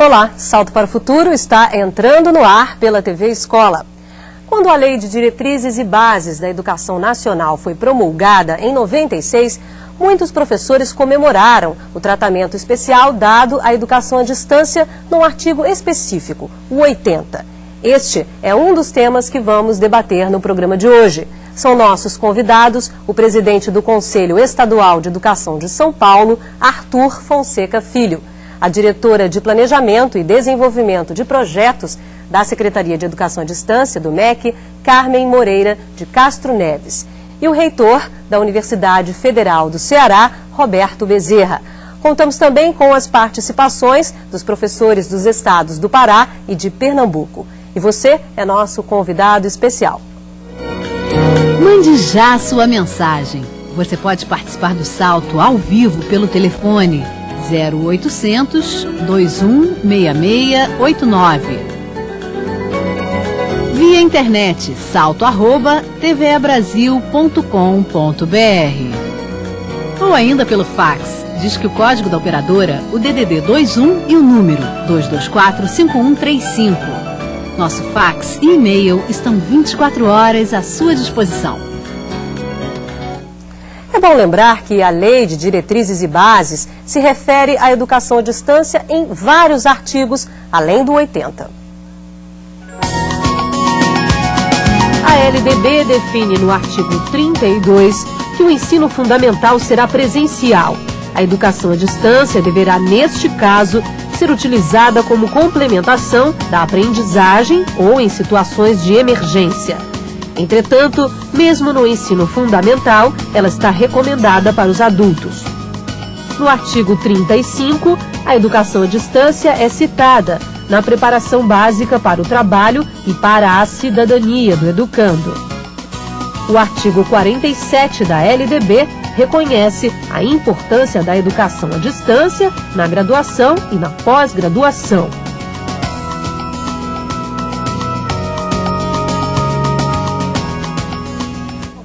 Olá, Salto para o Futuro está entrando no ar pela TV Escola. Quando a Lei de Diretrizes e Bases da Educação Nacional foi promulgada em 96, muitos professores comemoraram o tratamento especial dado à educação à distância num artigo específico, o 80. Este é um dos temas que vamos debater no programa de hoje. São nossos convidados o presidente do Conselho Estadual de Educação de São Paulo, Arthur Fonseca Filho, a diretora de Planejamento e Desenvolvimento de Projetos da Secretaria de Educação à Distância, do MEC, Carmen Moreira de Castro Neves, e o reitor da Universidade Federal do Ceará, Roberto Bezerra. Contamos também com as participações dos professores dos estados do Pará e de Pernambuco. E você é nosso convidado especial. Mande já a sua mensagem. Você pode participar do Salto ao vivo pelo telefone 0800 216689. Via internet salto@tvebrasil.com.br. Ou ainda pelo fax. Diz que o código da operadora, o DDD 21 e o número 224-5135. Nosso fax e e-mail estão 24 horas à sua disposição. É bom lembrar que a Lei de Diretrizes e Bases se refere à educação à distância em vários artigos, além do 80. A LDB define no artigo 32 que o ensino fundamental será presencial. A educação à distância deverá, neste caso, ser utilizada como complementação da aprendizagem ou em situações de emergência. Entretanto, mesmo no ensino fundamental, ela está recomendada para os adultos. No artigo 35, a educação à distância é citada na preparação básica para o trabalho e para a cidadania do educando. O artigo 47 da LDB reconhece a importância da educação à distância na graduação e na pós-graduação.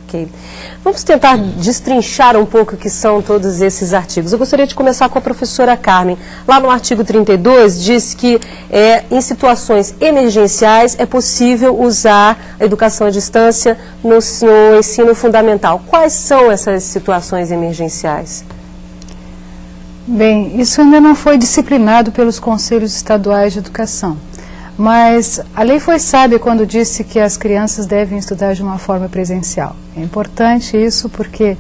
Ok. Vamos tentar destrinchar um pouco o que são todos esses artigos. Eu gostaria de começar com a professora Carmen. Lá no artigo 32 diz que em situações emergenciais é possível usar a educação à distância no ensino fundamental. Quais são essas situações emergenciais? Bem, isso ainda não foi disciplinado pelos conselhos estaduais de educação. Mas a lei foi sábia quando disse que as crianças devem estudar de uma forma presencial. É importante isso porque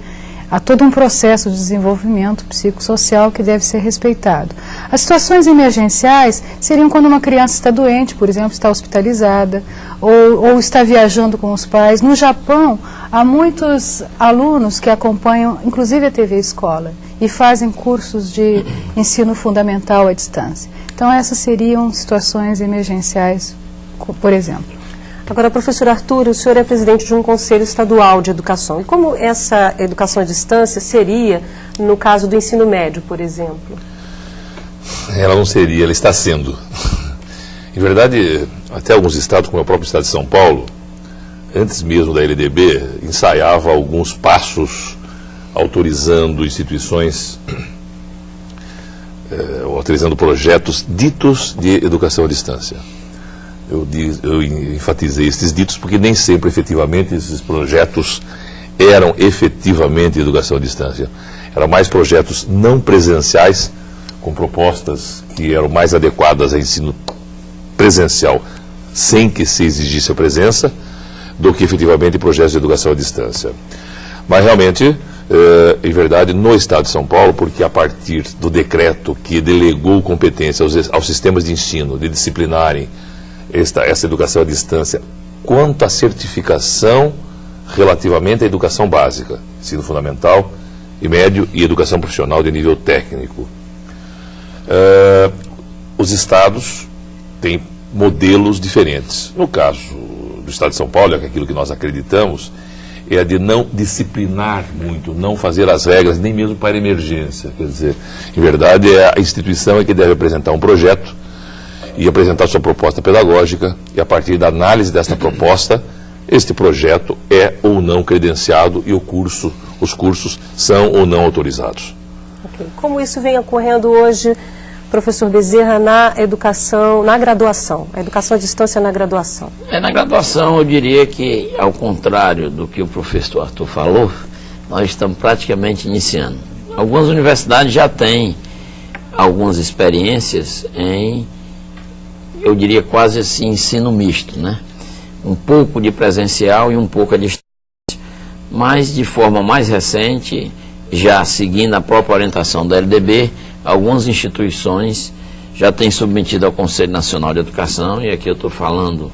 há todo um processo de desenvolvimento psicossocial que deve ser respeitado. As situações emergenciais seriam quando uma criança está doente, por exemplo, está hospitalizada, ou está viajando com os pais. No Japão, há muitos alunos que acompanham, inclusive a TV Escola, e fazem cursos de ensino fundamental à distância. Então, essas seriam situações emergenciais, por exemplo. Agora, professor Arthur, o senhor é presidente de um conselho estadual de educação. E como essa educação à distância seria no caso do ensino médio, por exemplo? Ela não seria, ela está sendo. Em verdade, até alguns estados, como o próprio estado de São Paulo, antes mesmo da LDB, ensaiava alguns passos autorizando instituições, autorizando projetos ditos de educação à distância. Eu enfatizei esses ditos porque nem sempre, efetivamente, esses projetos eram efetivamente educação à distância. Eram mais projetos não presenciais, com propostas que eram mais adequadas a ensino presencial, sem que se exigisse a presença, do que efetivamente projetos de educação à distância. Mas realmente, em verdade, no Estado de São Paulo, porque a partir do decreto que delegou competência aos sistemas de ensino de disciplinarem essa educação à distância quanto à certificação relativamente à educação básica, ensino fundamental e médio e educação profissional de nível técnico. Os estados têm modelos diferentes. No caso do Estado de São Paulo, é aquilo que nós acreditamos, é a de não disciplinar muito, não fazer as regras, nem mesmo para emergência. Quer dizer, em verdade, é a instituição que deve apresentar um projeto e apresentar sua proposta pedagógica, e a partir da análise desta proposta, este projeto é ou não credenciado e os cursos são ou não autorizados. Okay. Como isso vem ocorrendo hoje professor Bezerra, na educação, na graduação, a educação à distância na graduação? Na graduação, eu diria que, ao contrário do que o professor Arthur falou, nós estamos praticamente iniciando. Algumas universidades já têm algumas experiências em, eu diria quase assim, ensino misto, né? Um pouco de presencial e um pouco à distância. Mas, de forma mais recente, já seguindo a própria orientação da LDB, algumas instituições já têm submetido ao Conselho Nacional de Educação, e aqui eu estou falando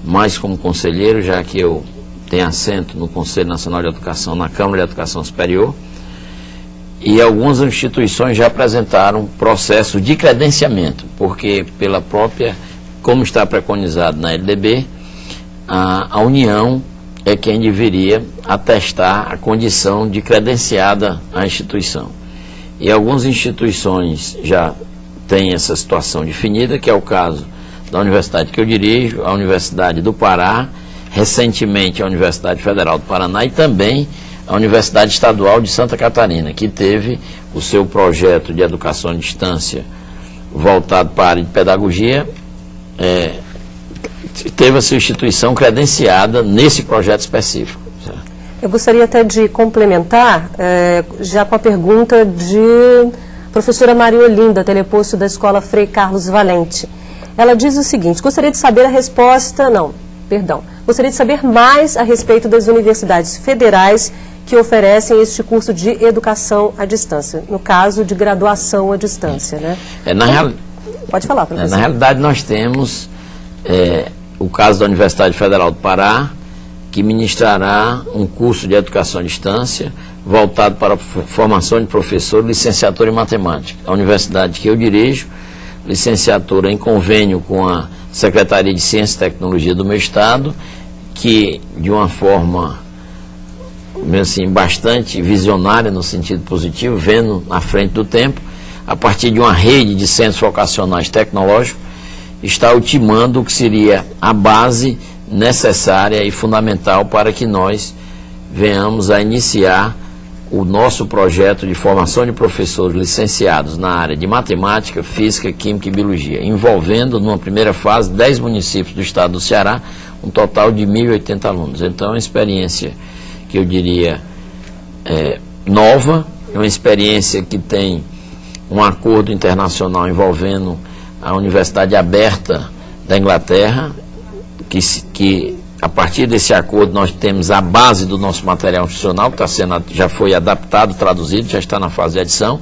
mais como conselheiro, já que eu tenho assento no Conselho Nacional de Educação, na Câmara de Educação Superior, e algumas instituições já apresentaram processo de credenciamento, porque pela própria, como está preconizado na LDB, a União é quem deveria atestar a condição de credenciada à instituição. E algumas instituições já têm essa situação definida, que é o caso da universidade que eu dirijo, a Universidade do Pará, recentemente a Universidade Federal do Paraná e também a Universidade Estadual de Santa Catarina, que teve o seu projeto de educação à distância voltado para a área de pedagogia, teve a sua instituição credenciada nesse projeto específico. Eu gostaria até de complementar, já com a pergunta de professora Maria Olinda, teleposto da Escola Frei Carlos Valente. Ela diz o seguinte: gostaria de saber a resposta, gostaria de saber mais a respeito das universidades federais que oferecem este curso de educação à distância, no caso de graduação à distância, né? Pode falar, professor. Na realidade, nós temos o caso da Universidade Federal do Pará, que ministrará um curso de educação à distância voltado para a formação de professor, licenciatura em matemática. A universidade que eu dirijo, licenciatura em convênio com a Secretaria de Ciência e Tecnologia do meu estado, que de uma forma assim, bastante visionária no sentido positivo, vendo na frente do tempo, a partir de uma rede de centros vocacionais tecnológicos, está ultimando o que seria a base necessária e fundamental para que nós venhamos a iniciar o nosso projeto de formação de professores licenciados na área de matemática, física, química e biologia, envolvendo, numa primeira fase, 10 municípios do estado do Ceará, um total de 1.080 alunos. Então, é uma experiência que eu diria nova, é uma experiência que tem um acordo internacional envolvendo a Universidade Aberta da Inglaterra, que a partir desse acordo nós temos a base do nosso material institucional, que já foi adaptado, traduzido, já está na fase de edição,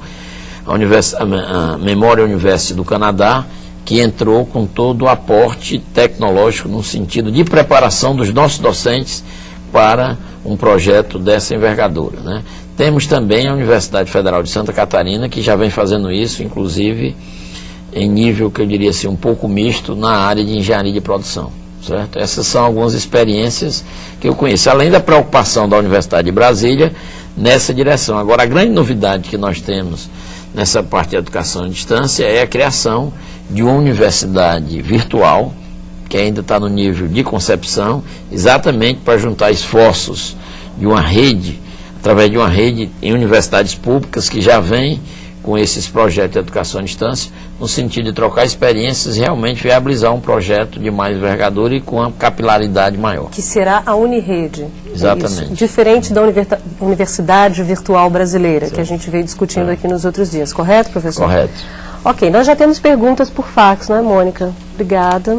a Memorial University do Canadá, que entrou com todo o aporte tecnológico no sentido de preparação dos nossos docentes para um projeto dessa envergadura, né? Temos também a Universidade Federal de Santa Catarina, que já vem fazendo isso, inclusive em nível, que eu diria assim, um pouco misto na área de engenharia de produção. Certo? Essas são algumas experiências que eu conheço, além da preocupação da Universidade de Brasília nessa direção. Agora, a grande novidade que nós temos nessa parte de educação à distância é a criação de uma universidade virtual, que ainda está no nível de concepção, exatamente para juntar esforços de uma rede, através de uma rede em universidades públicas que já vem com esses projetos de educação à distância, no sentido de trocar experiências e realmente viabilizar um projeto de mais envergadura e com uma capilaridade maior. Que será a Unirede. Exatamente. Diferente da Universidade Virtual Brasileira, certo, que a gente veio discutindo aqui nos outros dias. Correto, professor? Correto. Ok, nós já temos perguntas por fax, não é, Mônica? Obrigada.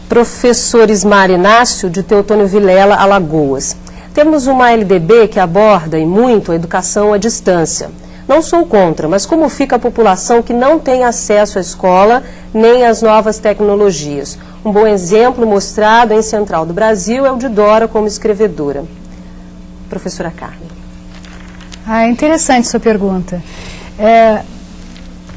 Professor Ismar Inácio, de Teotônio Vilela, Alagoas. Temos uma LDB que aborda e muito a educação à distância. Não sou contra, mas como fica a população que não tem acesso à escola nem às novas tecnologias? Um bom exemplo mostrado em Central do Brasil é o de Dora como escrevedora. Professora Carmen. É interessante sua pergunta.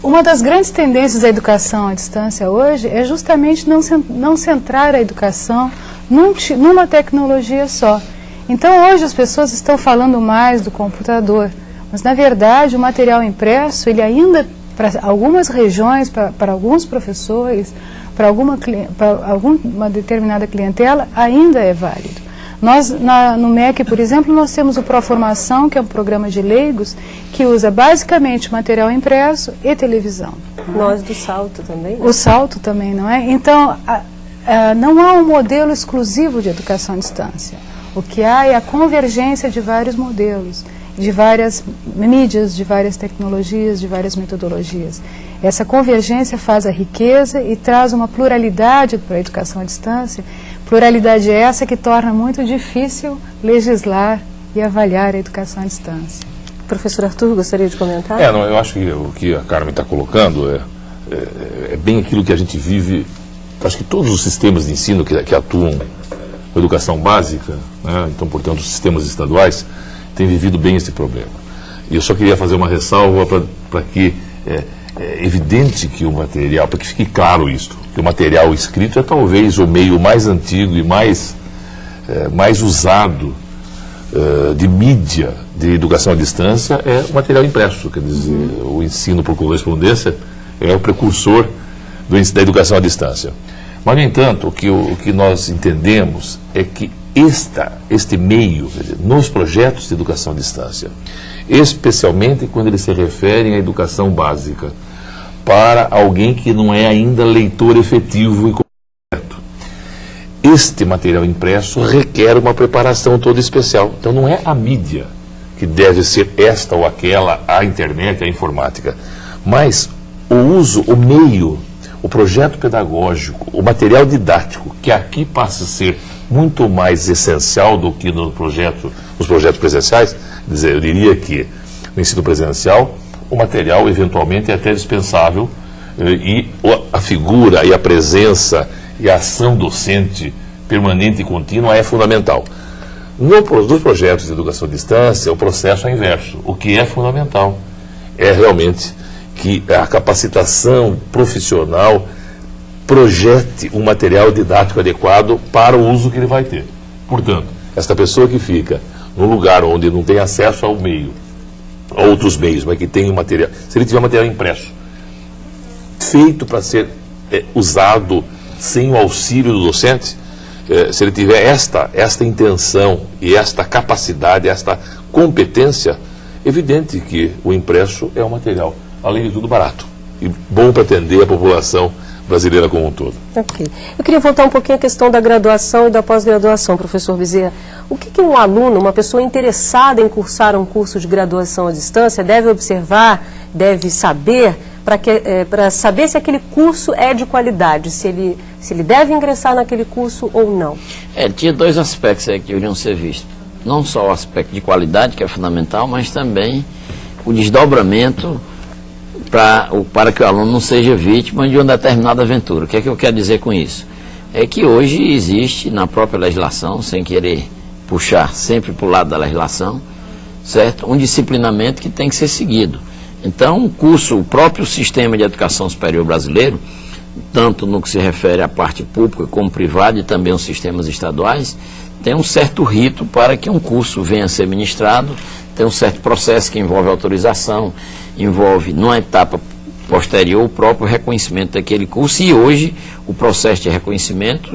Uma das grandes tendências da educação à distância hoje é justamente não centrar a educação numa tecnologia só. Então hoje as pessoas estão falando mais do computador, mas na verdade o material impresso, ele ainda, para algumas regiões, para alguns professores, para alguma determinada clientela, ainda é válido. Nós, no MEC, por exemplo, nós temos o Proformação, que é um programa de leigos, que usa basicamente material impresso e televisão. Nós do Salto também, né? O Salto também, não é? Então, não há um modelo exclusivo de educação à distância. O que há é a convergência de vários modelos, de várias mídias, de várias tecnologias, de várias metodologias. Essa convergência faz a riqueza e traz uma pluralidade para a educação à distância, pluralidade essa que torna muito difícil legislar e avaliar a educação à distância. Professor Arthur, gostaria de comentar? Eu acho que o que a Carmen está colocando é bem aquilo que a gente vive. Acho que todos os sistemas de ensino que atuam com educação básica, né, então, portanto, os sistemas estaduais, têm vivido bem esse problema. E eu só queria fazer uma ressalva para que é evidente que o material, para que fique claro isso, que o material escrito é talvez o meio mais antigo e mais usado de mídia de educação à distância, é o material impresso. Quer dizer, o ensino por correspondência é o precursor da educação à distância. Mas, no entanto, o que nós entendemos é que este meio, quer dizer, nos projetos de educação à distância, especialmente quando eles se referem à educação básica, para alguém que não é ainda leitor efetivo e completo, este material impresso requer uma preparação toda especial. Então não é a mídia que deve ser esta ou aquela, a internet, a informática, mas o uso, o meio, o projeto pedagógico, o material didático, que aqui passa a ser muito mais essencial do que nos projetos presenciais. Quer dizer, eu diria que no ensino presencial o material eventualmente é até dispensável, e a figura e a presença e a ação docente permanente e contínua é fundamental. Nos projetos de educação à distância, o processo é inverso. O que é fundamental é realmente que a capacitação profissional projete um material didático adequado para o uso que ele vai ter. Portanto, esta pessoa que fica num lugar onde não tem acesso ao meio, a outros meios, mas que tem um material, se ele tiver material impresso, feito para ser usado sem o auxílio do docente, se ele tiver esta intenção e esta capacidade, esta competência, evidente que o impresso é um material, além de tudo, barato e bom para atender a população brasileira como um todo. Ok. Eu queria voltar um pouquinho à questão da graduação e da pós-graduação, professor Bezerra. O que um aluno, uma pessoa interessada em cursar um curso de graduação à distância, deve observar, deve saber, para saber se aquele curso é de qualidade, se ele deve ingressar naquele curso ou não? Tinha dois aspectos aí que deveriam ser vistos. Não só o aspecto de qualidade, que é fundamental, mas também o desdobramento para que o aluno não seja vítima de uma determinada aventura. O que é que eu quero dizer com isso? É que hoje existe na própria legislação, sem querer puxar sempre para o lado da legislação, certo? Um disciplinamento que tem que ser seguido. Então, o próprio sistema de educação superior brasileiro, tanto no que se refere à parte pública como privada e também os sistemas estaduais, tem um certo rito para que um curso venha a ser ministrado, tem um certo processo que envolve autorização, envolve, numa etapa posterior, o próprio reconhecimento daquele curso, e hoje o processo de reconhecimento,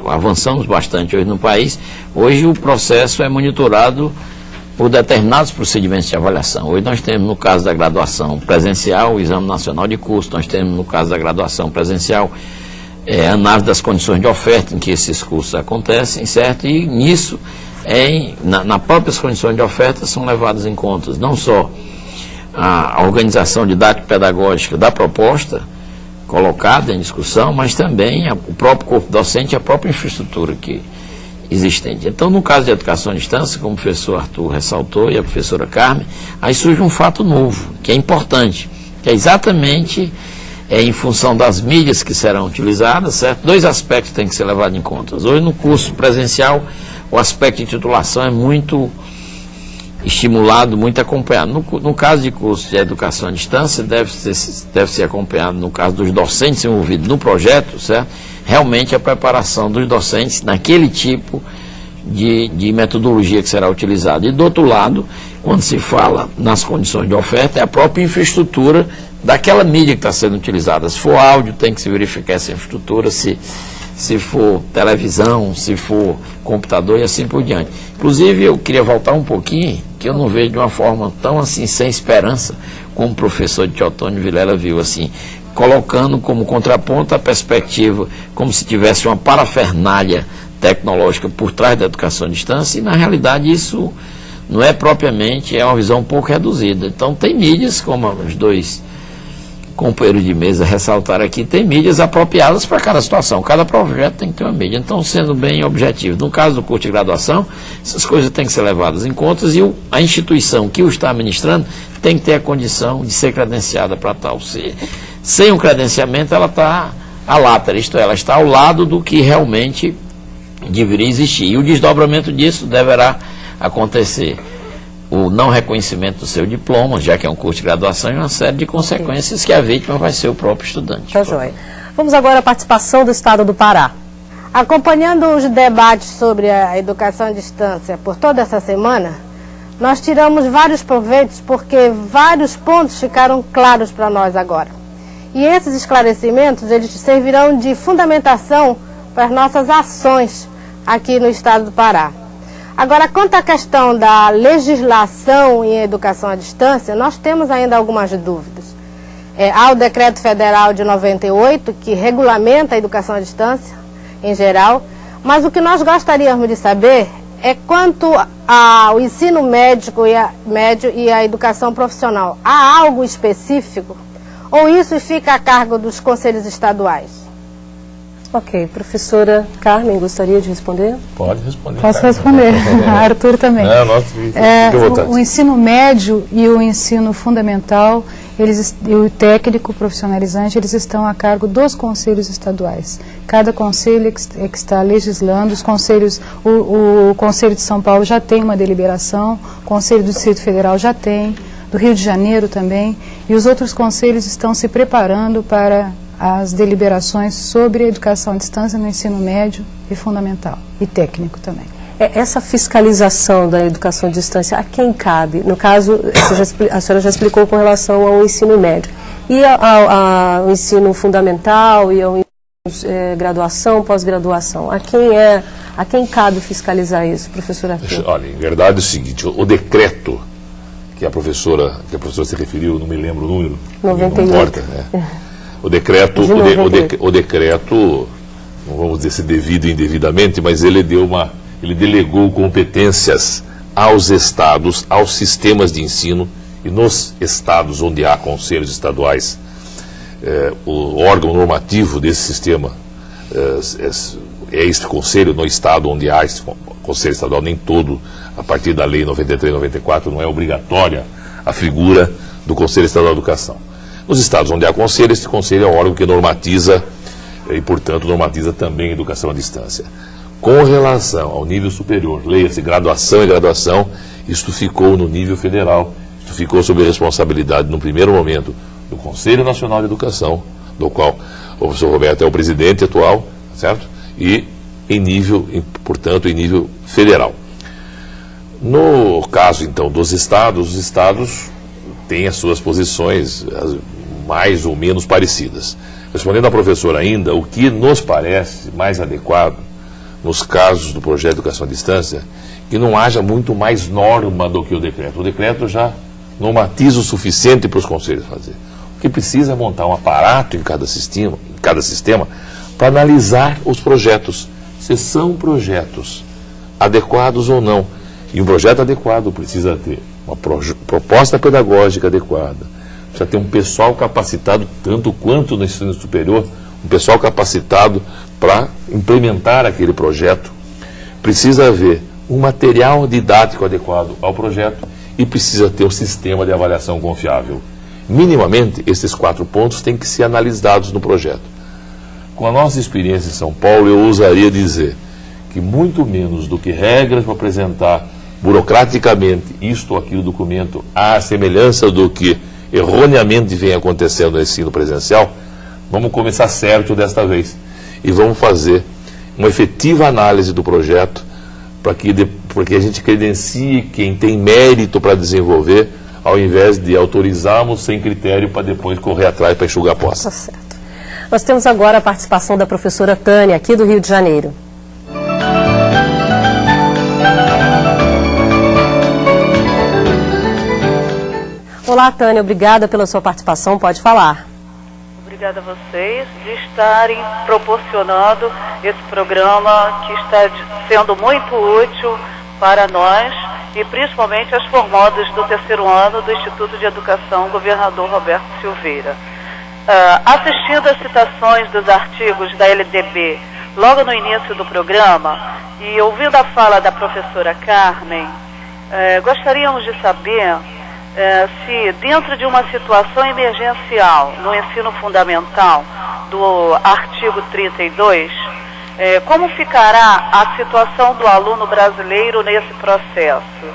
avançamos bastante hoje no país, hoje o processo é monitorado por determinados procedimentos de avaliação. Hoje nós temos, no caso da graduação presencial, o Exame Nacional de Curso, nós temos, no caso da graduação presencial, análise das condições de oferta em que esses cursos acontecem, certo? E nisso, nas próprias condições de oferta, são levadas em conta não só a organização didático-pedagógica da proposta colocada em discussão, mas também o próprio corpo docente e a própria infraestrutura existente. Então, no caso de educação à distância, como o professor Arthur ressaltou e a professora Carmen, aí surge um fato novo, que é importante, que é exatamente em função das mídias que serão utilizadas, certo? Dois aspectos têm que ser levados em conta. Hoje, no curso presencial, o aspecto de titulação é muito estimulado, muito acompanhado. No caso de curso de educação à distância, deve ser acompanhado, no caso dos docentes envolvidos no projeto, certo? Realmente a preparação dos docentes naquele tipo de metodologia que será utilizada. E do outro lado, quando se fala nas condições de oferta, é a própria infraestrutura daquela mídia que está sendo utilizada. Se for áudio, tem que se verificar essa infraestrutura, se se for televisão, se for computador e assim por diante. Inclusive, eu queria voltar um pouquinho, que eu não vejo de uma forma tão assim, sem esperança, como o professor de Teotônio Vilela viu, assim, colocando como contraponto a perspectiva, como se tivesse uma parafernália tecnológica por trás da educação à distância, e na realidade isso não é propriamente, é uma visão um pouco reduzida. Então tem mídias, como os dois companheiros de mesa ressaltaram aqui, tem mídias apropriadas para cada situação, cada projeto tem que ter uma mídia. Então, sendo bem objetivo, no caso do curso de graduação, essas coisas têm que ser levadas em conta e a instituição que o está administrando tem que ter a condição de ser credenciada para tal. Sem um credenciamento, ela está à látera, isto é, ela está ao lado do que realmente deveria existir. E o desdobramento disso deverá acontecer o não reconhecimento do seu diploma, já que é um curso de graduação, e uma série de consequências que a vítima vai ser o próprio estudante. Tá joia. Vamos agora à participação do Estado do Pará. Acompanhando os debates sobre a educação à distância por toda essa semana, nós tiramos vários proveitos porque vários pontos ficaram claros para nós agora. E esses esclarecimentos, eles servirão de fundamentação para as nossas ações aqui no Estado do Pará. Agora, quanto à questão da legislação em educação à distância, nós temos ainda algumas dúvidas. Há o Decreto Federal de 98, que regulamenta a educação à distância, em geral, mas o que nós gostaríamos de saber é quanto ao ensino médio e a educação profissional. Há algo específico? Ou isso fica a cargo dos conselhos estaduais? Ok, professora Carmen, gostaria de responder? Pode responder. Posso responder, Arthur também. O o ensino médio e o ensino fundamental, e o técnico profissionalizante, eles estão a cargo dos conselhos estaduais. Cada conselho é que está legislando, os conselhos, o Conselho de São Paulo já tem uma deliberação, o Conselho do Distrito Federal já tem, do Rio de Janeiro também, e os outros conselhos estão se preparando para as deliberações sobre a educação à distância no ensino médio e fundamental, e técnico também. Essa fiscalização da educação à distância, a quem cabe? No caso, a senhora já explicou com relação ao ensino médio. E ao ensino fundamental e ao graduação, pós-graduação? A quem cabe fiscalizar isso, professora Arthur? Olha, em verdade é o seguinte, o decreto que a professora se referiu, não me lembro o número, 98. Não importa, né? O decreto, não vamos dizer se devido ou indevidamente, mas ele delegou competências aos estados, aos sistemas de ensino, e nos estados onde há conselhos estaduais, o órgão normativo desse sistema é este conselho, no estado onde há esse conselho estadual, nem todo, a partir da lei 93 e 94, não é obrigatória a figura do Conselho Estadual de Educação. Nos estados onde há conselho, esse conselho é o órgão que normatiza e, portanto, normatiza também a educação à distância. Com relação ao nível superior, leia-se graduação e graduação, isto ficou no nível federal, isto ficou sob a responsabilidade, no primeiro momento, do Conselho Nacional de Educação, do qual o professor Roberto é o presidente atual, certo? E portanto, em nível federal. No caso, então, dos estados, os estados têm as suas posições mais ou menos parecidas. Respondendo à professora ainda, o que nos parece mais adequado, nos casos do projeto de educação à distância, que não haja muito mais norma do que o decreto. O decreto já normatiza o suficiente para os conselhos fazer. O que precisa é montar um aparato em cada sistema para analisar os projetos, se são projetos adequados ou não. E um projeto adequado precisa ter uma proposta pedagógica adequada, precisa ter um pessoal capacitado, tanto quanto no ensino superior, um pessoal capacitado para implementar aquele projeto. Precisa haver um material didático adequado ao projeto e precisa ter um sistema de avaliação confiável. Minimamente, esses 4 pontos têm que ser analisados no projeto. Com a nossa experiência em São Paulo, eu ousaria dizer que muito menos do que regras para apresentar burocraticamente isto ou aquilo documento, à semelhança do que erroneamente vem acontecendo no ensino presencial, vamos começar certo desta vez e vamos fazer uma efetiva análise do projeto para que a gente credencie quem tem mérito para desenvolver, ao invés de autorizarmos sem critério para depois correr atrás para enxugar a poça. Tá certo. Nós temos agora a participação da professora Tânia, aqui do Rio de Janeiro. Olá, Tânia, obrigada pela sua participação, pode falar. Obrigada a vocês de estarem proporcionando esse programa que está sendo muito útil para nós e principalmente as formandas do terceiro ano do Instituto de Educação Governador Roberto Silveira. Assistindo às citações dos artigos da LDB logo no início do programa e ouvindo a fala da professora Carmen, gostaríamos de saber se dentro de uma situação emergencial no ensino fundamental do artigo 32, como ficará a situação do aluno brasileiro nesse processo?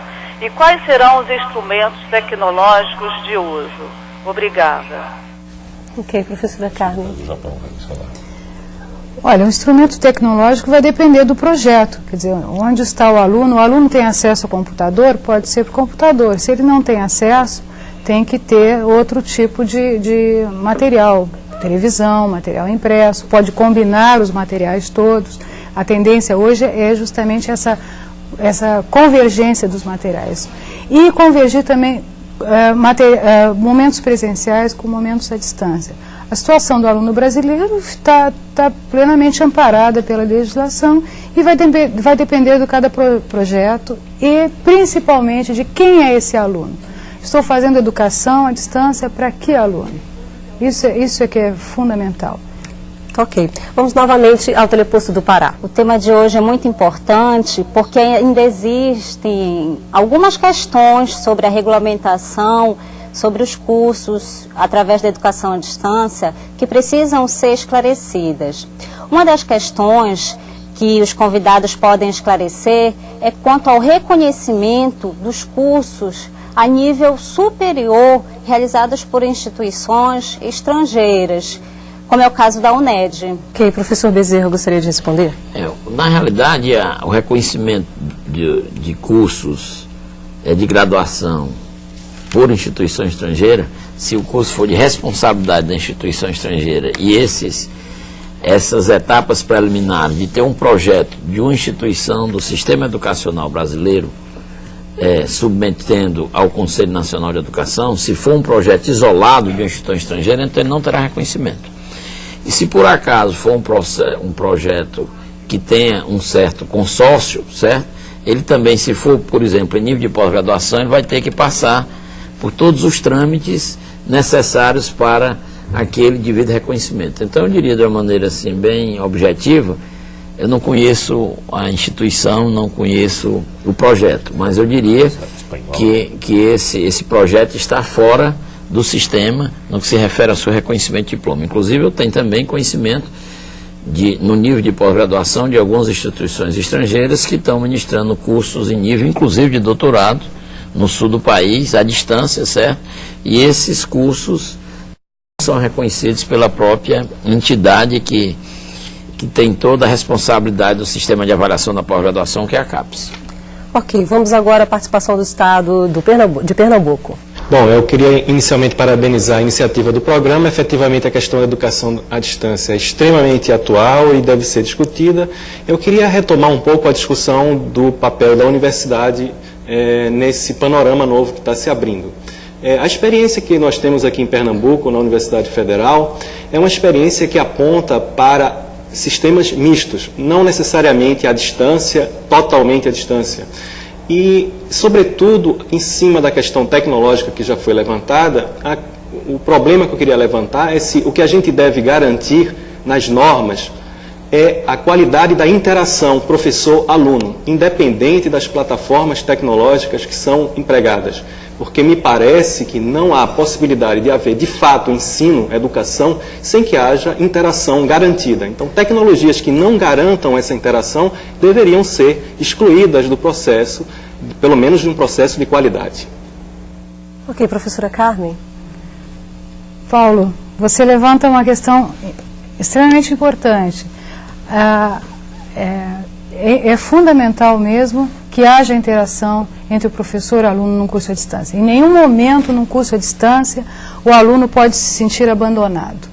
E quais serão os instrumentos tecnológicos de uso? Obrigada. Ok, professora Carmen. Olha, o instrumento tecnológico vai depender do projeto, quer dizer, onde está o aluno tem acesso ao computador, pode ser para o computador. Se ele não tem acesso, tem que ter outro tipo de material, televisão, material impresso, pode combinar os materiais todos. A tendência hoje é justamente essa convergência dos materiais. E convergir também momentos presenciais com momentos à distância. A situação do aluno brasileiro está plenamente amparada pela legislação e vai depender de cada projeto e principalmente de quem é esse aluno. Estou fazendo educação à distância para que aluno? Isso é que é fundamental. Ok. Vamos novamente ao Teleposto do Pará. O tema de hoje é muito importante porque ainda existem algumas questões sobre a regulamentação, sobre os cursos através da educação à distância que precisam ser esclarecidas. Uma das questões que os convidados podem esclarecer é quanto ao reconhecimento dos cursos a nível superior realizados por instituições estrangeiras, como é o caso da UNED. Ok, professor Bezerra, gostaria de responder? Na realidade, o reconhecimento de cursos de graduação por instituição estrangeira, se o curso for de responsabilidade da instituição estrangeira e essas etapas preliminares de ter um projeto de uma instituição do sistema educacional brasileiro submetendo ao Conselho Nacional de Educação, se for um projeto isolado de uma instituição estrangeira, então ele não terá reconhecimento. E se por acaso for um projeto que tenha um certo consórcio, certo? Ele também, se for, por exemplo, em nível de pós-graduação, ele vai ter que passar por todos os trâmites necessários para aquele devido reconhecimento. Então, eu diria de uma maneira assim, bem objetiva, eu não conheço a instituição, não conheço o projeto, mas eu diria que esse projeto está fora do sistema no que se refere ao seu reconhecimento de diploma. Inclusive, eu tenho também conhecimento no nível de pós-graduação de algumas instituições estrangeiras que estão ministrando cursos em nível, inclusive, de doutorado, no sul do país, à distância, certo? E esses cursos são reconhecidos pela própria entidade que tem toda a responsabilidade do sistema de avaliação da pós-graduação, que é a CAPES. Ok, vamos agora à participação do Estado de Pernambuco. Bom, eu queria inicialmente parabenizar a iniciativa do programa. Efetivamente, a questão da educação à distância é extremamente atual e deve ser discutida. Eu queria retomar um pouco a discussão do papel da universidade nesse panorama novo que está se abrindo. A experiência que nós temos aqui em Pernambuco, na Universidade Federal, é uma experiência que aponta para sistemas mistos, não necessariamente à distância, totalmente à distância. E, sobretudo, em cima da questão tecnológica que já foi levantada, o problema que eu queria levantar é se o que a gente deve garantir nas normas é a qualidade da interação professor-aluno, independente das plataformas tecnológicas que são empregadas. Porque me parece que não há possibilidade de haver, de fato, ensino, educação, sem que haja interação garantida. Então, tecnologias que não garantam essa interação deveriam ser excluídas do processo, pelo menos de um processo de qualidade. Ok, professora Carmen. Paulo, você levanta uma questão extremamente importante. É fundamental mesmo que haja interação entre o professor e o aluno num curso à distância. Em nenhum momento, num curso à distância, o aluno pode se sentir abandonado.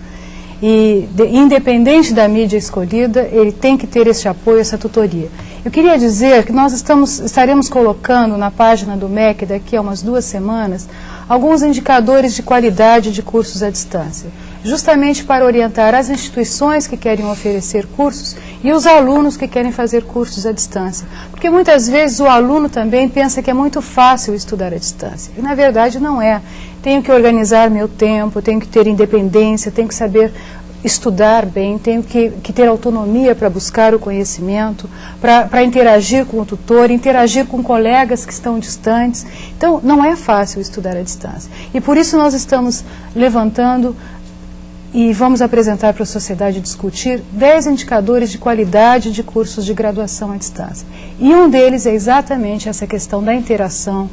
E, independente da mídia escolhida, ele tem que ter esse apoio, essa tutoria. Eu queria dizer que nós estaremos colocando na página do MEC, daqui a umas 2 semanas, alguns indicadores de qualidade de cursos à distância, justamente para orientar as instituições que querem oferecer cursos e os alunos que querem fazer cursos à distância. Porque muitas vezes o aluno também pensa que é muito fácil estudar à distância, e na verdade não é. Tenho que organizar meu tempo, tenho que ter independência, tenho que saber estudar bem, tenho que ter autonomia para buscar o conhecimento, para interagir com o tutor, interagir com colegas que estão distantes. Então, não é fácil estudar à distância. E por isso nós estamos levantando e vamos apresentar para a sociedade discutir 10 indicadores de qualidade de cursos de graduação à distância. E um deles é exatamente essa questão da interação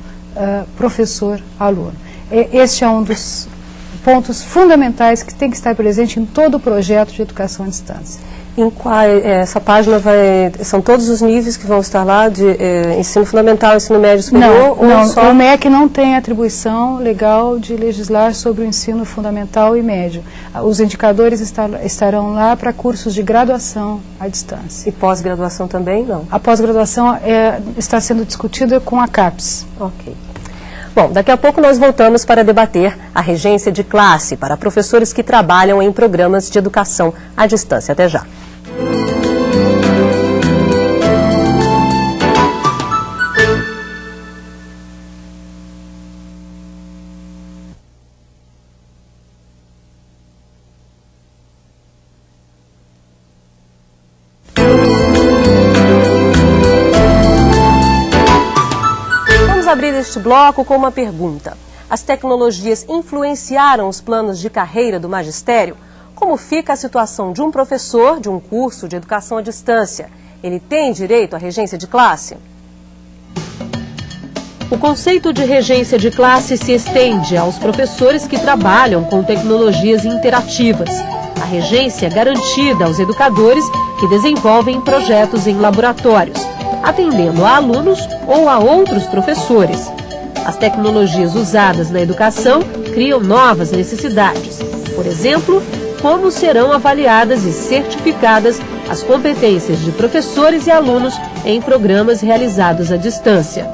professor-aluno. Este é um dos pontos fundamentais que tem que estar presente em todo o projeto de educação à distância. Essa página são todos os níveis que vão estar lá, de ensino fundamental, ensino médio superior? Não, só... O MEC não tem atribuição legal de legislar sobre o ensino fundamental e médio. Os indicadores estarão lá para cursos de graduação à distância. E pós-graduação também, não? A pós-graduação está sendo discutida com a CAPES. Ok. Bom, daqui a pouco nós voltamos para debater a regência de classe para professores que trabalham em programas de educação à distância. Até já. Abrir este bloco com uma pergunta. As tecnologias influenciaram os planos de carreira do magistério? Como fica a situação de um professor de um curso de educação à distância? Ele tem direito à regência de classe? O conceito de regência de classe se estende aos professores que trabalham com tecnologias interativas. A regência é garantida aos educadores que desenvolvem projetos em laboratórios, atendendo a alunos ou a outros professores. As tecnologias usadas na educação criam novas necessidades. Por exemplo, como serão avaliadas e certificadas as competências de professores e alunos em programas realizados à distância.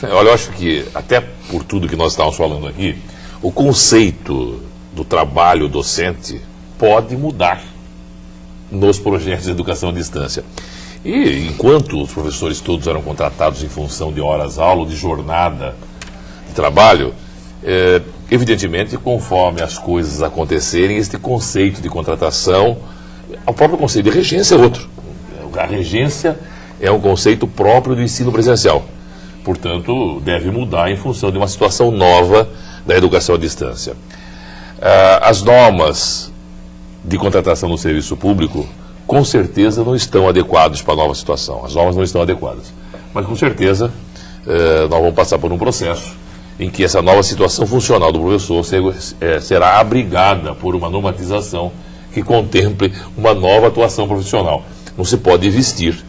Olha, eu acho que, até por tudo que nós estávamos falando aqui, o conceito do trabalho docente pode mudar nos projetos de educação à distância. E enquanto os professores todos eram contratados em função de horas-aula, de jornada de trabalho, evidentemente, conforme as coisas acontecerem, este conceito de contratação, o próprio conceito de regência é outro. A regência é um conceito próprio do ensino presencial. Portanto, deve mudar em função de uma situação nova da educação à distância. As normas de contratação no serviço público, com certeza, não estão adequadas para a nova situação. As normas não estão adequadas. Mas, com certeza, nós vamos passar por um processo em que essa nova situação funcional do professor será abrigada por uma normatização que contemple uma nova atuação profissional. Não se pode vestir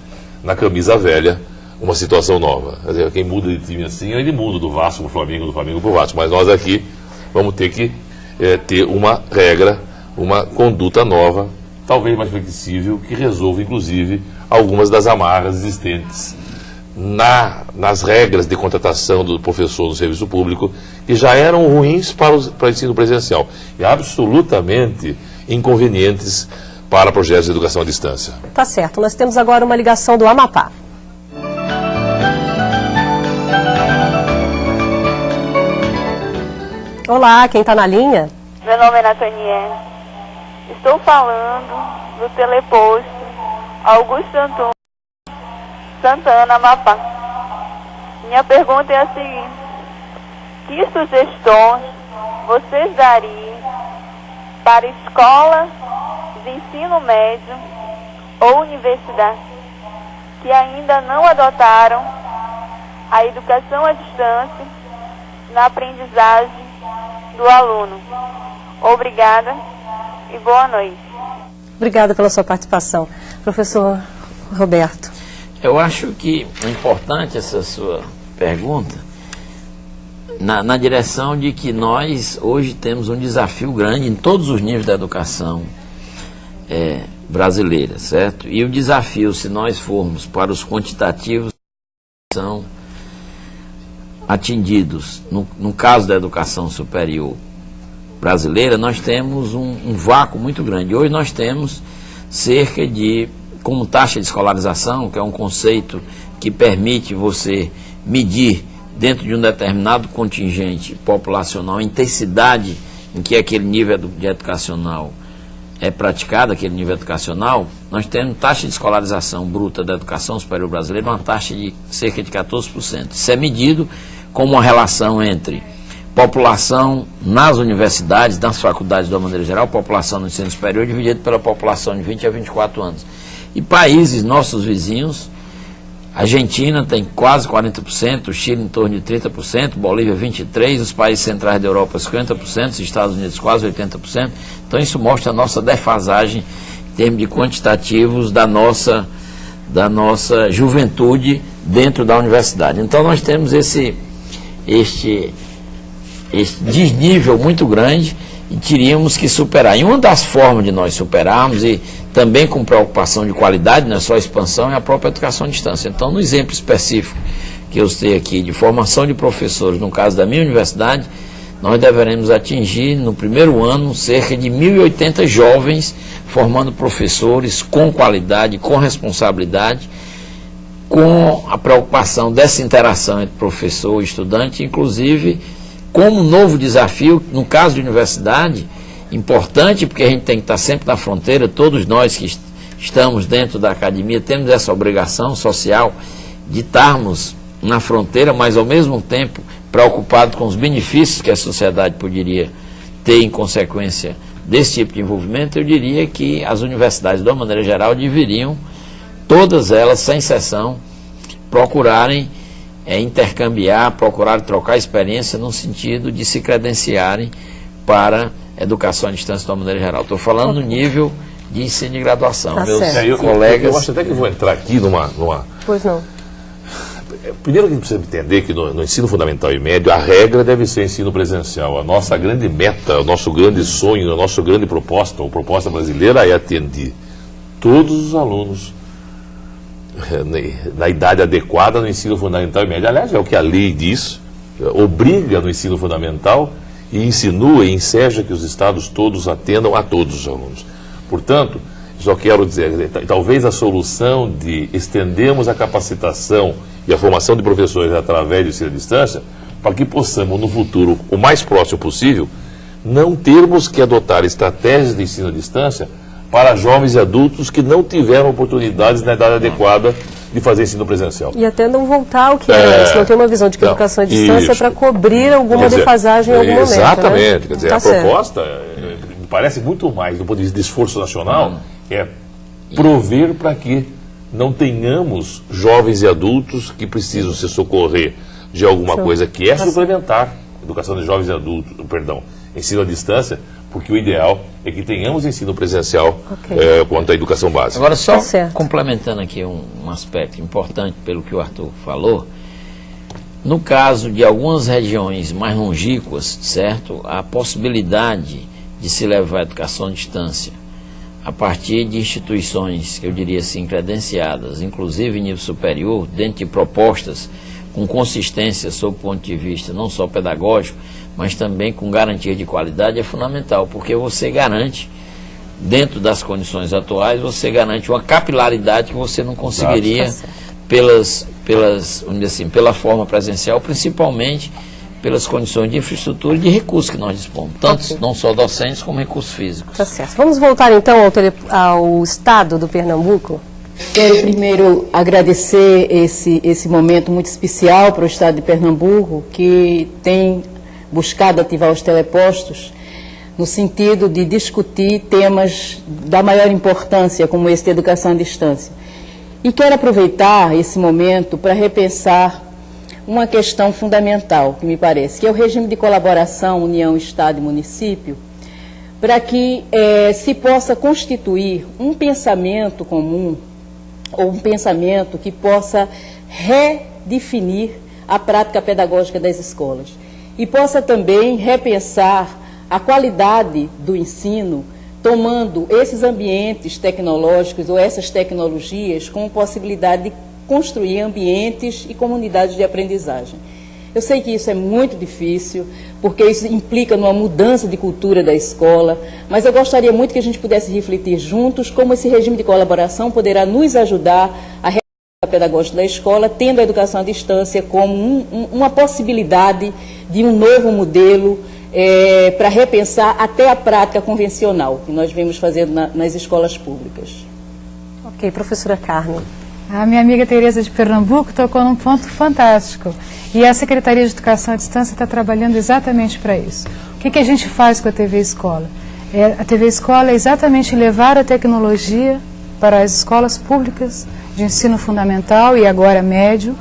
na camisa velha uma situação nova. Quer dizer, quem muda de time assim, ele muda do Vasco para o Flamengo, do Flamengo para o Vasco. Mas nós aqui vamos ter que ter uma regra, uma conduta nova, talvez mais flexível, que resolva, inclusive, algumas das amarras existentes nas regras de contratação do professor no serviço público, que já eram ruins para o ensino presencial e absolutamente inconvenientes para projetos de educação à distância. Tá certo. Nós temos agora uma ligação do Amapá. Olá, quem está na linha? Meu nome é Nathaniel. Estou falando do teleposto Augusto Antônio Santana, Amapá. Minha pergunta é a seguinte: que sugestões vocês dariam para escolas de ensino médio ou universidade que ainda não adotaram a educação à distância na aprendizagem do aluno? Obrigada e boa noite. Obrigada pela sua participação. Professor Roberto. Eu acho que é importante essa sua pergunta, na direção de que nós hoje temos um desafio grande em todos os níveis da educação brasileira, certo? E o desafio, se nós formos para os quantitativos, são atingidos, no caso da educação superior brasileira, nós temos um vácuo muito grande. Hoje nós temos cerca de, como taxa de escolarização, que é um conceito que permite você medir dentro de um determinado contingente populacional a intensidade em que aquele nível educacional é praticado, aquele nível educacional, nós temos taxa de escolarização bruta da educação superior brasileira, uma taxa de cerca de 14%. Isso é medido como uma relação entre população nas universidades, nas faculdades de uma maneira geral, população no ensino superior, dividida pela população de 20 a 24 anos. E países, nossos vizinhos, a Argentina tem quase 40%, o Chile em torno de 30%, Bolívia 23%, os países centrais da Europa 50%, os Estados Unidos quase 80%. Então isso mostra a nossa defasagem em termos de quantitativos da nossa juventude dentro da universidade. Então nós temos este desnível muito grande e teríamos que superar. E uma das formas de nós superarmos, e também com preocupação de qualidade, não é só expansão, é a própria educação à distância. Então, no exemplo específico que eu citei aqui, de formação de professores, no caso da minha universidade, nós deveremos atingir, no primeiro ano, cerca de 1.080 jovens formando professores com qualidade, com responsabilidade, com a preocupação dessa interação entre professor e estudante, inclusive como um novo desafio, no caso de universidade, importante, porque a gente tem que estar sempre na fronteira, todos nós que estamos dentro da academia temos essa obrigação social de estarmos na fronteira, mas ao mesmo tempo preocupados com os benefícios que a sociedade poderia ter em consequência desse tipo de envolvimento. Eu diria que as universidades, de uma maneira geral, deveriam, todas elas, sem exceção, procurarem intercambiar, procurar trocar experiência no sentido de se credenciarem para educação à distância de uma maneira geral. Estou falando no nível de ensino e graduação. Tá Meus colegas... Eu acho até que vou entrar aqui numa... Pois não. Primeiro que a gente precisa entender que no ensino fundamental e médio a regra deve ser ensino presencial. A nossa grande meta, o nosso grande sonho, a nossa grande proposta, a proposta brasileira é atender todos os alunos na idade adequada no ensino fundamental e médio. Aliás, é o que a lei diz, obriga no ensino fundamental e insinua e enseja que os estados todos atendam a todos os alunos. Portanto, só quero dizer, talvez a solução de estendermos a capacitação e a formação de professores através do ensino à distância, para que possamos, no futuro, o mais próximo possível, não termos que adotar estratégias de ensino à distância para jovens e adultos que não tiveram oportunidades na idade adequada de fazer ensino presencial. E até não voltar ao que era antes, não tem uma visão de que a educação à distância é para cobrir alguma defasagem em algum momento. Exatamente, né? Quer dizer, a proposta me parece muito mais, do ponto de vista de esforço nacional, é prover para que não tenhamos jovens e adultos que precisam se socorrer de alguma coisa que é suplementar, educação de jovens e adultos, ensino à distância, porque o ideal é que tenhamos ensino presencial quanto à educação básica. Agora, só complementando aqui um aspecto importante pelo que o Arthur falou, no caso de algumas regiões mais longínquas, certo, a possibilidade de se levar a educação à distância a partir de instituições, que eu diria assim, credenciadas, inclusive em nível superior, dentro de propostas com consistência sob o ponto de vista não só pedagógico, mas também com garantia de qualidade, é fundamental, porque você garante, dentro das condições atuais, você garante uma capilaridade que você não conseguiria vamos dizer assim, pela forma presencial, principalmente pelas condições de infraestrutura e de recursos que nós dispomos, tanto não só docentes como recursos físicos. Tá certo. Vamos voltar então ao estado do Pernambuco? Quero primeiro agradecer esse momento muito especial para o estado de Pernambuco, que tem buscado ativar os telepostos no sentido de discutir temas da maior importância, como esse de educação à distância. E quero aproveitar esse momento para repensar uma questão fundamental, que me parece, que é o regime de colaboração União, Estado e Município, para que se possa constituir um pensamento comum, ou um pensamento que possa redefinir a prática pedagógica das escolas. e possa também repensar a qualidade do ensino, tomando esses ambientes tecnológicos ou essas tecnologias com possibilidade de construir ambientes e comunidades de aprendizagem. Eu sei que isso é muito difícil, porque isso implica numa mudança de cultura da escola, mas eu gostaria muito que a gente pudesse refletir juntos como esse regime de colaboração poderá nos ajudar a realizar a pedagógica da escola, tendo a educação à distância como uma possibilidade de um novo modelo para repensar até a prática convencional que nós vemos fazendo nas escolas públicas. Ok, professora Carmen. A minha amiga Tereza de Pernambuco tocou num ponto fantástico. E a Secretaria de Educação à Distância está trabalhando exatamente para isso. O que a gente faz com a TV Escola? A TV Escola é exatamente levar a tecnologia para as escolas públicas de ensino fundamental e agora médio,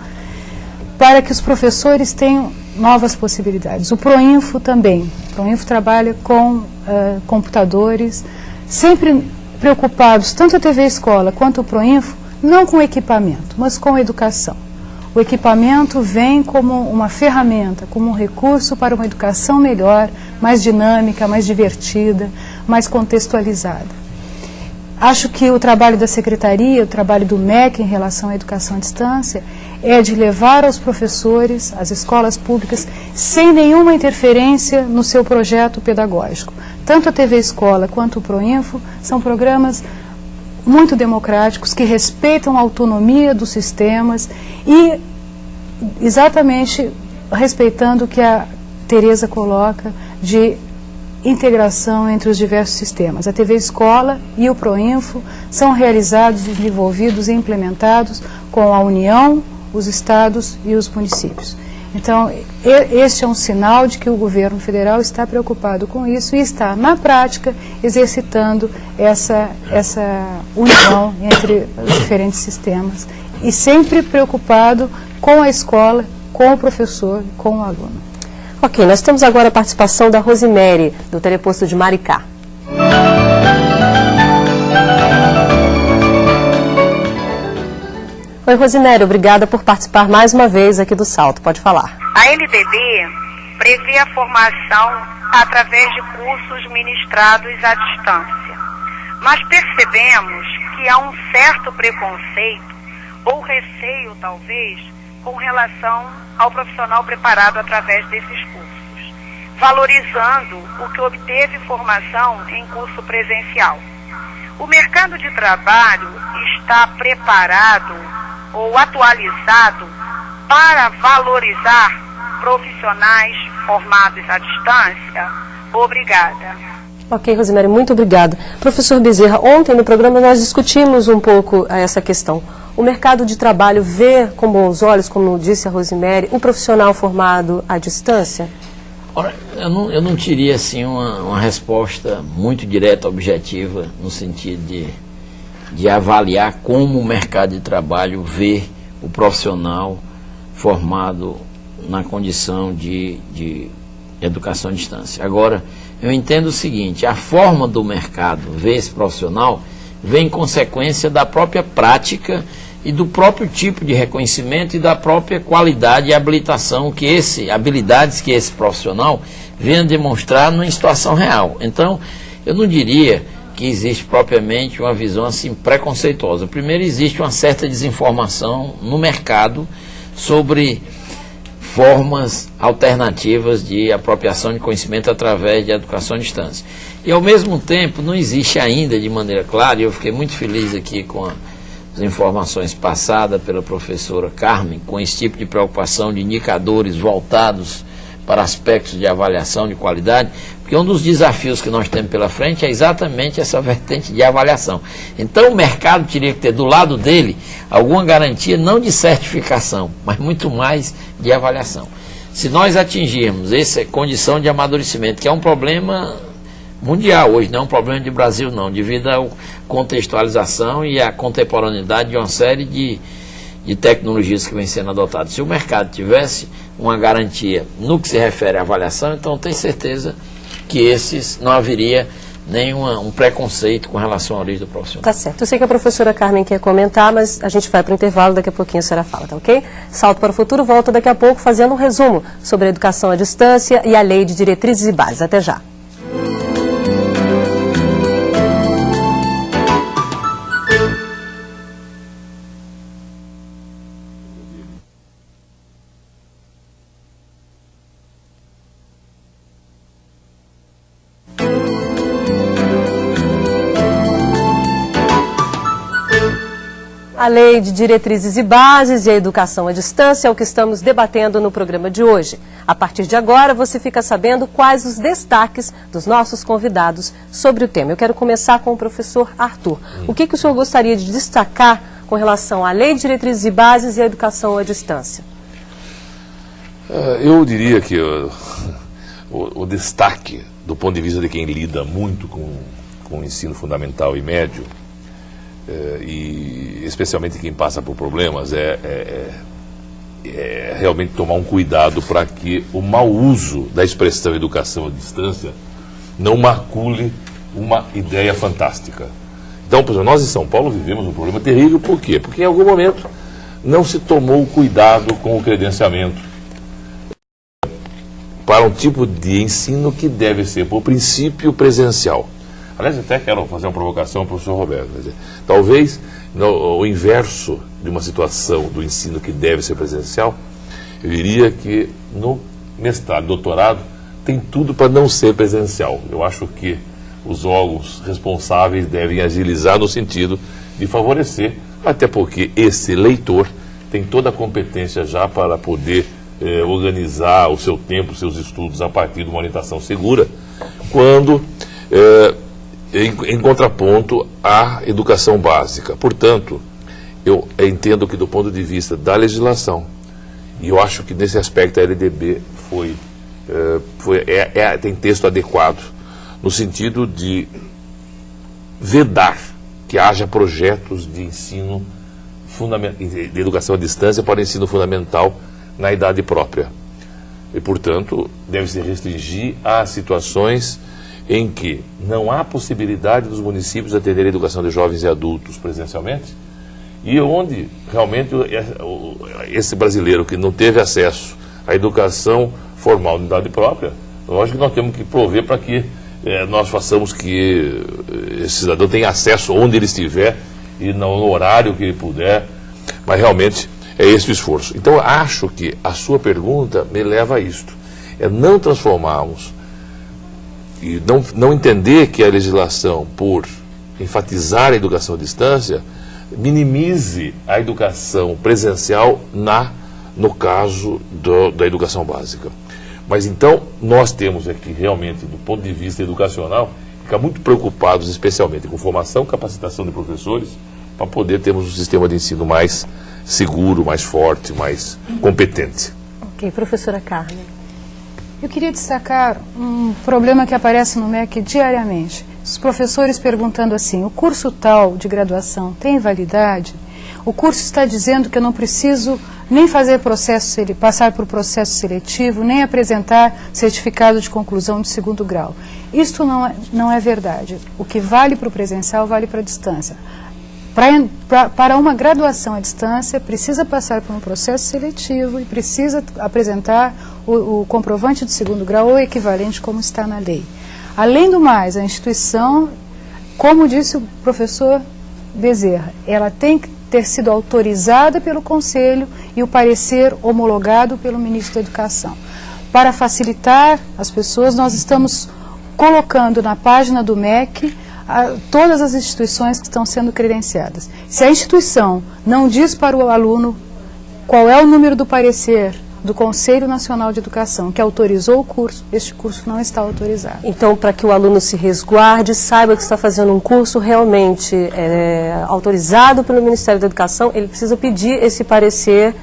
para que os professores tenham novas possibilidades. O Proinfo também. O Proinfo trabalha com computadores, sempre preocupados, tanto a TV Escola quanto o Proinfo, não com equipamento, mas com educação. O equipamento vem como uma ferramenta, como um recurso para uma educação melhor, mais dinâmica, mais divertida, mais contextualizada. Acho que o trabalho da Secretaria, o trabalho do MEC em relação à educação à distância, é de levar aos professores, às escolas públicas, sem nenhuma interferência no seu projeto pedagógico. Tanto a TV Escola quanto o Proinfo são programas muito democráticos, que respeitam a autonomia dos sistemas e exatamente respeitando o que a Tereza coloca de integração entre os diversos sistemas. A TV Escola e o Proinfo são realizados, desenvolvidos e implementados com a União, os estados e os municípios. Então, este é um sinal de que o governo federal está preocupado com isso e está, na prática, exercitando essa união entre os diferentes sistemas e sempre preocupado com a escola, com o professor, com o aluno. Ok, nós temos agora a participação da Rosemary, do Teleposto de Maricá. Oi, Rosemary, obrigada por participar mais uma vez aqui do Salto. Pode falar. A LDB prevê a formação através de cursos ministrados à distância. Mas percebemos que há um certo preconceito, ou receio talvez, com relação ao profissional preparado através desses cursos, valorizando o que obteve formação em curso presencial. O mercado de trabalho está preparado ou atualizado para valorizar profissionais formados à distância? Obrigada. Ok, Rosemary, muito obrigada. Professor Bezerra, ontem no programa nós discutimos um pouco essa questão. O mercado de trabalho vê com bons olhos, como disse a Rosemary, o profissional formado à distância? Ora, eu não teria assim uma resposta muito direta, objetiva, no sentido de avaliar como o mercado de trabalho vê o profissional formado na condição de educação à distância. Agora, eu entendo o seguinte: a forma do mercado ver esse profissional vem em consequência da própria prática e do próprio tipo de reconhecimento e da própria qualidade e habilitação habilidades que esse profissional venha demonstrar numa situação real. Então, eu não diria que existe propriamente uma visão assim preconceituosa. Primeiro, existe uma certa desinformação no mercado sobre formas alternativas de apropriação de conhecimento através de educação à distância. E, ao mesmo tempo, não existe ainda de maneira clara, e eu fiquei muito feliz aqui com as informações passadas pela professora Carmen, com esse tipo de preocupação de indicadores voltados para aspectos de avaliação de qualidade, porque um dos desafios que nós temos pela frente é exatamente essa vertente de avaliação. Então o mercado teria que ter do lado dele alguma garantia, não de certificação, mas muito mais de avaliação. Se nós atingirmos essa condição de amadurecimento, que é um problema mundial hoje, não é um problema de Brasil não, devido à contextualização e à contemporaneidade de uma série de tecnologias que vêm sendo adotadas. Se o mercado tivesse uma garantia no que se refere à avaliação, então tenho certeza que não haveria um preconceito com relação à origem do profissional. Tá certo. Eu sei que a professora Carmen quer comentar, mas a gente vai para o intervalo, daqui a pouquinho a senhora fala, tá ok? Salto para o Futuro volta daqui a pouco fazendo um resumo sobre a educação à distância e a Lei de Diretrizes e Bases. Até já. A Lei de Diretrizes e Bases e a Educação à Distância é o que estamos debatendo no programa de hoje. A partir de agora, você fica sabendo quais os destaques dos nossos convidados sobre o tema. Eu quero começar com o professor Arthur. O que o senhor gostaria de destacar com relação à Lei de Diretrizes e Bases e a Educação à Distância? Eu diria que o destaque, do ponto de vista de quem lida muito com o ensino fundamental e médio, e especialmente quem passa por problemas, é realmente tomar um cuidado para que o mau uso da expressão educação à distância não macule uma ideia fantástica. Então, por exemplo, nós em São Paulo vivemos um problema terrível. Por quê? Porque em algum momento não se tomou cuidado com o credenciamento para um tipo de ensino que deve ser, por princípio, presencial. Aliás, até quero fazer uma provocação para o professor Roberto. Talvez o inverso de uma situação do ensino que deve ser presencial, eu diria que no mestrado, doutorado, tem tudo para não ser presencial. Eu acho que os órgãos responsáveis devem agilizar no sentido de favorecer, até porque esse leitor tem toda a competência já para poder organizar o seu tempo, os seus estudos a partir de uma orientação segura, quando... em contraponto à educação básica. Portanto, eu entendo que do ponto de vista da legislação, e eu acho que nesse aspecto a LDB tem texto adequado, no sentido de vedar que haja projetos de ensino de educação à distância para o ensino fundamental na idade própria. E, portanto, deve se restringir a situações em que não há possibilidade dos municípios atenderem a educação de jovens e adultos presencialmente, e onde realmente esse brasileiro que não teve acesso à educação formal de idade própria, lógico que nós temos que prover para que nós façamos que esse cidadão tenha acesso onde ele estiver e no horário que ele puder, mas realmente é esse o esforço. Então, acho que a sua pergunta me leva a isto, é não transformarmos e não entender que a legislação, por enfatizar a educação à distância, minimize a educação presencial no caso da educação básica. Mas então, nós temos aqui realmente, do ponto de vista educacional, ficar muito preocupados especialmente com formação, capacitação de professores, para poder termos um sistema de ensino mais seguro, mais forte, mais competente. Ok, professora Carmen. Eu queria destacar um problema que aparece no MEC diariamente. Os professores perguntando assim, o curso tal de graduação tem validade? O curso está dizendo que eu não preciso nem passar por processo seletivo, nem apresentar certificado de conclusão de 2º grau. Isto não é verdade. O que vale para o presencial vale para a distância. Para uma graduação à distância, precisa passar por um processo seletivo e precisa apresentar o comprovante de 2º grau ou equivalente, como está na lei. Além do mais, a instituição, como disse o professor Bezerra, ela tem que ter sido autorizada pelo Conselho e o parecer homologado pelo Ministro da Educação. Para facilitar as pessoas, nós estamos colocando na página do MEC todas as instituições que estão sendo credenciadas. Se a instituição não diz para o aluno qual é o número do parecer do Conselho Nacional de Educação que autorizou o curso, este curso não está autorizado. Então, para que o aluno se resguarde, saiba que está fazendo um curso realmente autorizado pelo Ministério da Educação, ele precisa pedir esse parecer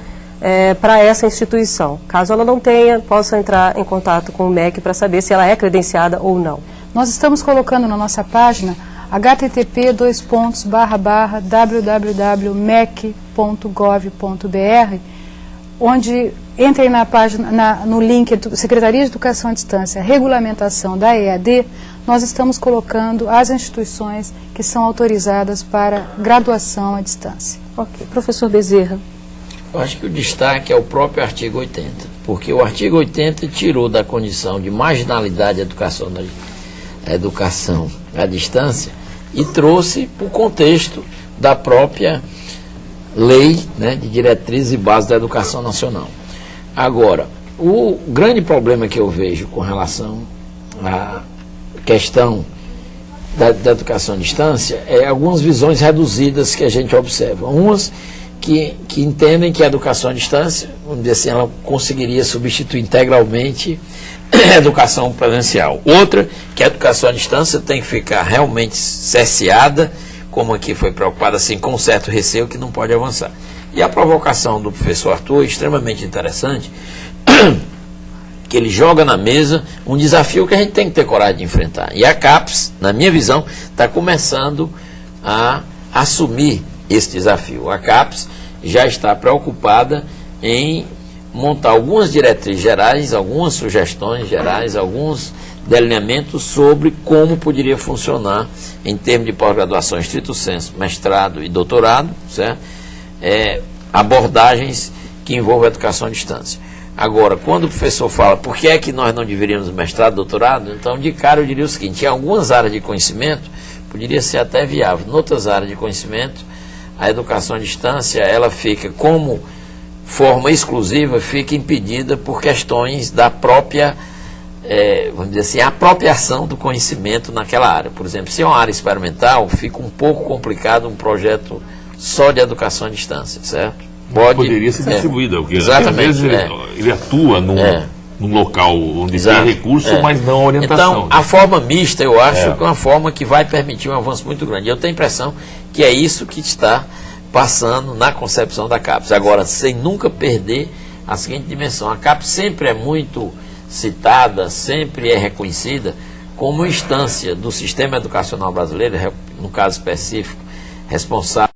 para essa instituição. Caso ela não tenha, possa entrar em contato com o MEC para saber se ela é credenciada ou não. Nós estamos colocando na nossa página http://www.mec.gov.br, onde entrem na página, no link Secretaria de Educação à Distância, regulamentação da EAD, nós estamos colocando as instituições que são autorizadas para graduação à distância. Ok. Professor Bezerra. Eu acho que o destaque é o próprio artigo 80, porque o artigo 80 tirou da condição de marginalidade a educação à distância e trouxe para o contexto da própria lei, né, de diretrizes e bases da educação nacional. Agora, o grande problema que eu vejo com relação à questão da educação à distância é algumas visões reduzidas que a gente observa. Umas que entendem que a educação à distância, vamos dizer assim, ela conseguiria substituir integralmente a educação presencial. Outra, que a educação à distância tem que ficar realmente cerceada, como aqui foi preocupado, assim, com um certo receio que não pode avançar. E a provocação do professor Arthur é extremamente interessante, que ele joga na mesa um desafio que a gente tem que ter coragem de enfrentar. E a CAPES, na minha visão, está começando a assumir esse desafio. A CAPES já está preocupada em montar algumas diretrizes gerais, algumas sugestões gerais, alguns delineamentos sobre como poderia funcionar em termos de pós-graduação, estrito sensu, mestrado e doutorado, certo? Abordagens que envolvem a educação à distância. Agora, quando o professor fala por que é que nós não deveríamos mestrado, doutorado, então de cara eu diria o seguinte: em algumas áreas de conhecimento poderia ser até viável, em outras áreas de conhecimento a educação à distância ela fica como forma exclusiva, fica impedida por questões da própria, vamos dizer assim, apropriação do conhecimento naquela área. Por exemplo, se é uma área experimental, fica um pouco complicado um projeto só de educação à distância, certo? Poderia ser distribuída, porque exatamente, às vezes ele atua num local onde tem recurso, mas não a orientação. Então, a forma mista, eu acho que é uma forma que vai permitir um avanço muito grande. Eu tenho a impressão que é isso que está passando na concepção da CAPES. Agora, sem nunca perder a seguinte dimensão: a CAPES sempre é muito citada, sempre é reconhecida como instância do sistema educacional brasileiro, no caso específico, responsável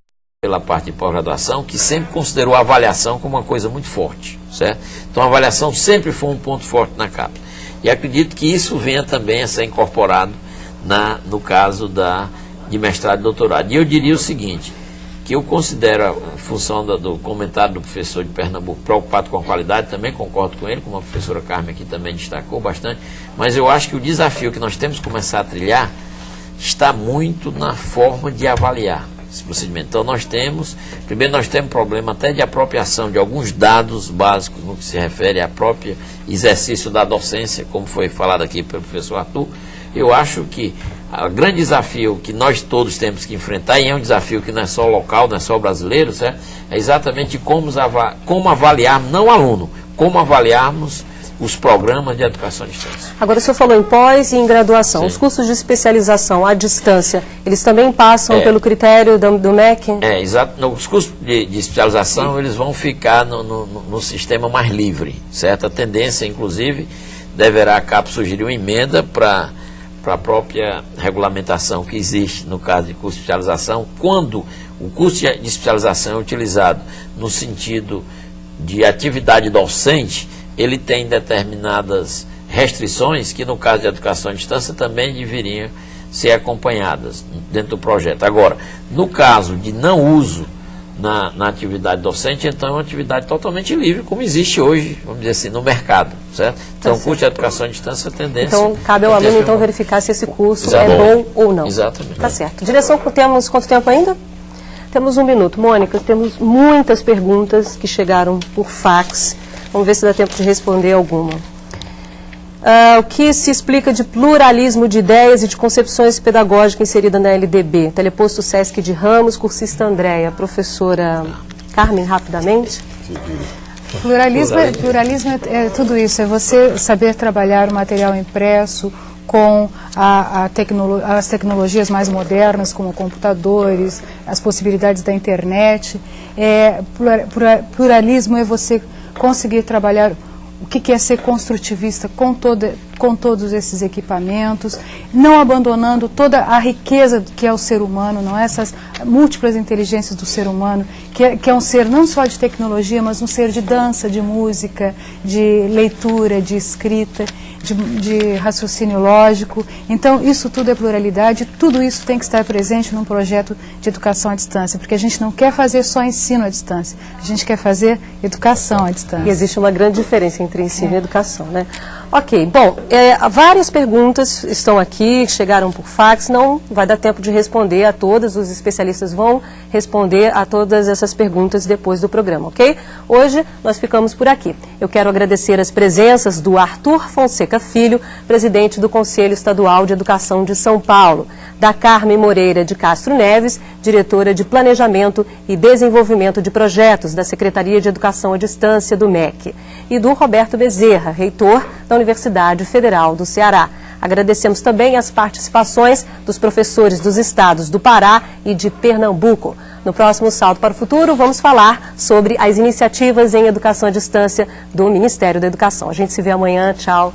pela parte de pós-graduação, que sempre considerou a avaliação como uma coisa muito forte, certo? Então a avaliação sempre foi um ponto forte na CAPES. E acredito que isso venha também a ser incorporado no caso de mestrado e doutorado. E eu diria o seguinte, que eu considero a função do comentário do professor de Pernambuco preocupado com a qualidade, também concordo com ele, como a professora Carmen aqui também destacou bastante, mas eu acho que o desafio que nós temos que começar a trilhar está muito na forma de avaliar esse procedimento. Então primeiro nós temos problema até de apropriação de alguns dados básicos no que se refere ao próprio exercício da docência, como foi falado aqui pelo professor Arthur. Eu acho que o grande desafio que nós todos temos que enfrentar, e é um desafio que não é só local, não é só brasileiro, certo? É exatamente como avaliar, não o aluno, como avaliarmos os programas de educação à distância. Agora, o senhor falou em pós e em graduação. Sim. Os cursos de especialização à distância, eles também passam pelo critério do MEC? Exato. Os cursos de especialização, eles vão ficar no sistema mais livre, certo? A tendência, inclusive, deverá a CAPES sugerir uma emenda para a própria regulamentação que existe no caso de curso de especialização, quando o curso de especialização é utilizado no sentido de atividade docente, ele tem determinadas restrições que, no caso de educação à distância, também deveriam ser acompanhadas dentro do projeto. Agora, no caso de não uso na atividade docente, então é uma atividade totalmente livre, como existe hoje, vamos dizer assim, no mercado, certo? Então, o curso de educação à distância, a tendência... Então, cabe ao aluno, verificar se esse curso é bom ou não. Exatamente. Tá certo. Direção, temos quanto tempo ainda? Temos 1 minuto. Mônica, temos muitas perguntas que chegaram por fax. Vamos ver se dá tempo de responder alguma. O que se explica de pluralismo de ideias e de concepções pedagógicas inserida na LDB? Teleposto Sesc de Ramos, cursista Andréia. Professora Carmen, rapidamente. Pluralismo é tudo isso, é você saber trabalhar o material impresso com as tecnologias mais modernas, como computadores, as possibilidades da internet. Pluralismo é você conseguir trabalhar o que é ser construtivista com com todos esses equipamentos, não abandonando toda a riqueza que é o ser humano, não é? Essas múltiplas inteligências do ser humano, que é um ser não só de tecnologia, mas um ser de dança, de música, de leitura, de escrita, de raciocínio lógico. Então, isso tudo é pluralidade, tudo isso tem que estar presente num projeto de educação à distância, porque a gente não quer fazer só ensino à distância, a gente quer fazer educação à distância. E existe uma grande diferença entre ensino e educação, né? Ok, bom, várias perguntas estão aqui, chegaram por fax, não vai dar tempo de responder a todas, os especialistas vão responder a todas essas perguntas depois do programa, ok? Hoje nós ficamos por aqui. Eu quero agradecer as presenças do Arthur Fonseca Filho, presidente do Conselho Estadual de Educação de São Paulo, da Carmen Moreira de Castro Neves, diretora de Planejamento e Desenvolvimento de Projetos da Secretaria de Educação à Distância do MEC, e do Roberto Bezerra, reitor da Universidade Federal do Ceará. Agradecemos também as participações dos professores dos estados do Pará e de Pernambuco. No próximo Salto para o Futuro, vamos falar sobre as iniciativas em educação à distância do Ministério da Educação. A gente se vê amanhã. Tchau.